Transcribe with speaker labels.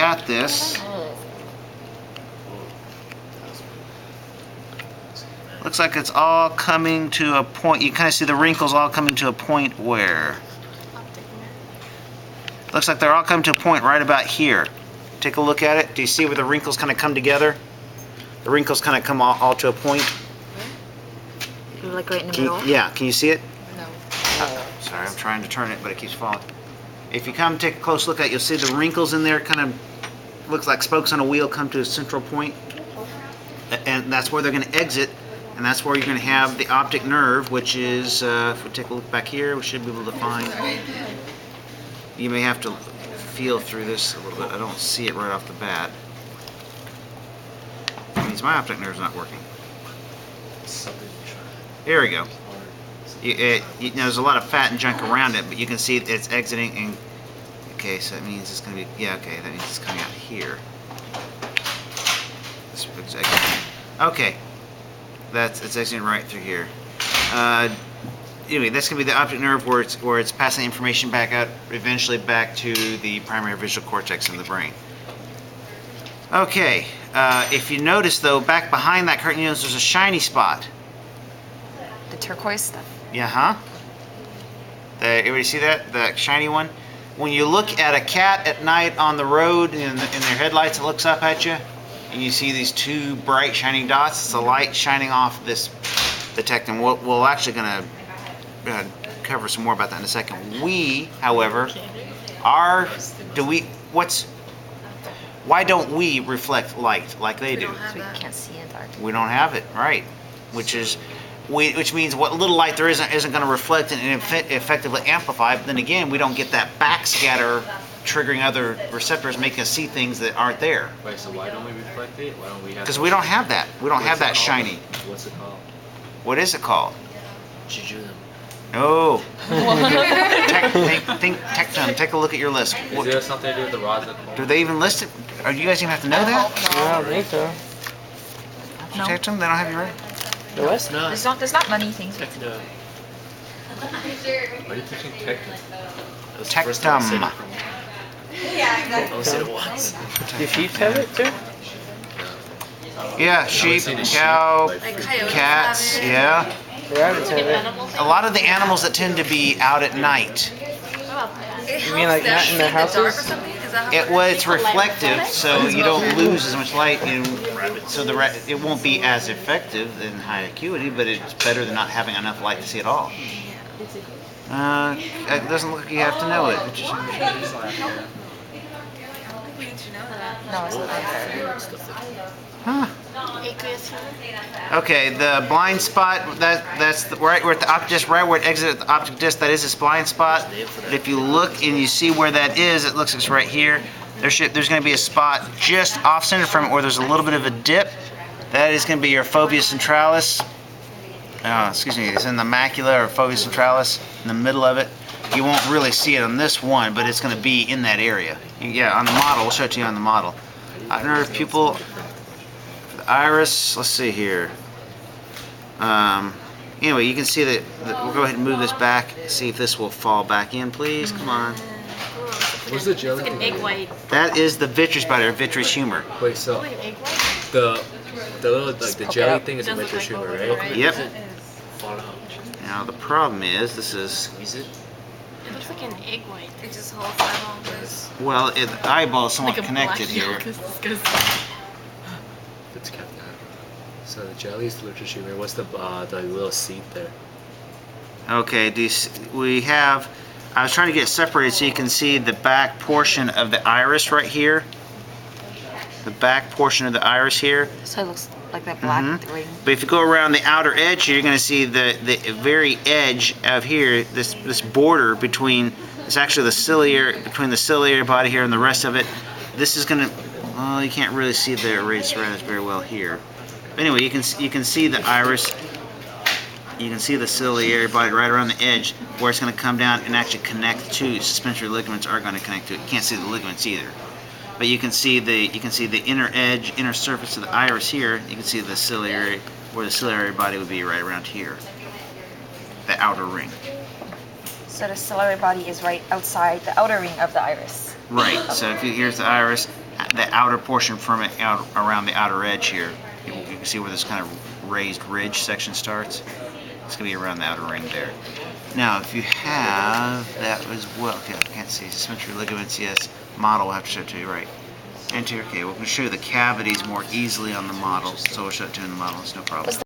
Speaker 1: at this, looks like it's all coming to a point. You kind of see the wrinkles all coming to a point where? Looks like they're all coming to a point right about here. Take a look at it. Do you see where the wrinkles kind of come together? The wrinkles kind of come all to a point.
Speaker 2: Like right in the middle?
Speaker 1: Yeah, can you see it?
Speaker 2: No.
Speaker 1: Sorry, I'm trying to turn it, but it keeps falling. If you come take a close look at it, you'll see the wrinkles in there kind of looks like spokes on a wheel come to a central point. And that's where they're going to exit. And that's where you're going to have the optic nerve, which is, if we take a look back here, we should be able to find. You may have to feel through this a little bit. I don't see it right off the bat. That means my optic nerve's not working. There we go. There's a lot of fat and junk around it, but you can see it's exiting. And okay, so that means it's going to be, yeah, okay, that means it's coming out here. This is exiting. Okay. It's exiting right through here. Anyway, that's going to be the optic nerve where it's passing information back out, eventually back to the primary visual cortex in the brain. Okay, if you notice though, back behind that curtain, there's a shiny spot.
Speaker 2: The turquoise stuff?
Speaker 1: Yeah, huh? Everybody see that? The shiny one? When you look at a cat at night on the road in their headlights, it looks up at you. And you see these two bright shining dots. It's the light shining off this detector. We're actually going to cover some more about that in a second. We, however, why don't we reflect light like they do?
Speaker 2: So we can't see in dark.
Speaker 1: We don't have it, right? Which means what little light there isn't going to reflect and effectively amplify. But then again, we don't get that backscatter triggering other receptors, making us see things that aren't there.
Speaker 3: Wait, so why don't we reflect it? Why don't we have?
Speaker 1: Because we don't have that. We don't have that shiny.
Speaker 3: What's it called?
Speaker 1: What is it called?
Speaker 3: Jujunum.
Speaker 1: No. Think Tectum. Take a look at your list.
Speaker 3: Is there something to do with the rods?
Speaker 1: Do they even list it? Are you guys even have to know that?
Speaker 4: I don't think so.
Speaker 2: No.
Speaker 1: Tectum? They don't have you right?
Speaker 4: The West?
Speaker 3: No.
Speaker 2: There's not many things.
Speaker 3: Tectum. Why are you teaching Tectum?
Speaker 1: Tectum.
Speaker 3: I only said it once.
Speaker 4: Do sheep have it too?
Speaker 1: Yeah, sheep, cow, cats, yeah.
Speaker 4: Rabbits have it.
Speaker 1: A lot of the animals that tend to be out at night.
Speaker 4: You mean like not in their houses?
Speaker 1: It's reflective, so you don't lose as much light, so it won't be as effective in high acuity, but it's better than not having enough light to see at all. It doesn't look like you have to know it.
Speaker 2: No, it's not there.
Speaker 1: Huh. Okay, the blind spot, that's right where the optic disc, right where it exits the optic disc, that is this blind spot. But if you look and you see where that is, it looks like it's right here. There's going to be a spot just off-center from it where there's a little bit of a dip. That is going to be your fovea centralis. Excuse me, it's in the macula or fovea centralis, in the middle of it. You won't really see it on this one, but it's going to be in that area. Yeah, on the model, we'll show it to you on the model. Nerve, pupil, the iris, let's see here. Anyway, you can see that, we'll go ahead and move this back, see if this will fall back in, please. Come on.
Speaker 3: What's the jelly?
Speaker 5: It's like an egg white.
Speaker 1: That is the vitreous body, or vitreous humor.
Speaker 3: Wait, so
Speaker 5: Like egg white?
Speaker 3: the little the jelly thing is a vitreous humor, right?
Speaker 1: Yep.
Speaker 3: Fall out.
Speaker 1: Now the problem is, this is,
Speaker 3: Squeeze it.
Speaker 5: It looks like an egg white.
Speaker 6: It just holds eyeballs.
Speaker 1: well, the eyeball is somewhat
Speaker 5: Like a
Speaker 1: connected
Speaker 5: black
Speaker 1: here.
Speaker 5: yolk. It's disgusting.
Speaker 3: It's kept that. So the jelly is the vitreous humor. What's the little seed there?
Speaker 1: Okay, we have, I was trying to get it separated so you can see the back portion of the iris right here. The back portion of the iris here.
Speaker 2: So it looks like that black ring.
Speaker 1: But if you go around the outer edge here, you're going to see the very edge of here, this border between, it's actually the ciliary, between the ciliary body here and the rest of it. This is going to, well, you can't really see the radius very well here. But anyway, you can see the iris. You can see the ciliary body right around the edge where it's going to come down and actually connect to, suspensory ligaments are going to connect to it. You can't see the ligaments either. But you can see the inner edge, inner surface of the iris here. You can see the ciliary, where the ciliary body would be right around here. The outer ring.
Speaker 2: So the ciliary body is right outside the outer ring of the iris.
Speaker 1: Right. So if here's the iris, the outer portion from it out around the outer edge here. You can see where this kind of raised ridge section starts. It's going to be around the outer ring there. Now, if you have that as well, okay, I can't see, symmetry ligaments, yes, model will have to show it to you, right. Anterior, okay, we're going to show you the cavities more easily on the models, so we'll show it to you in the models, no problem.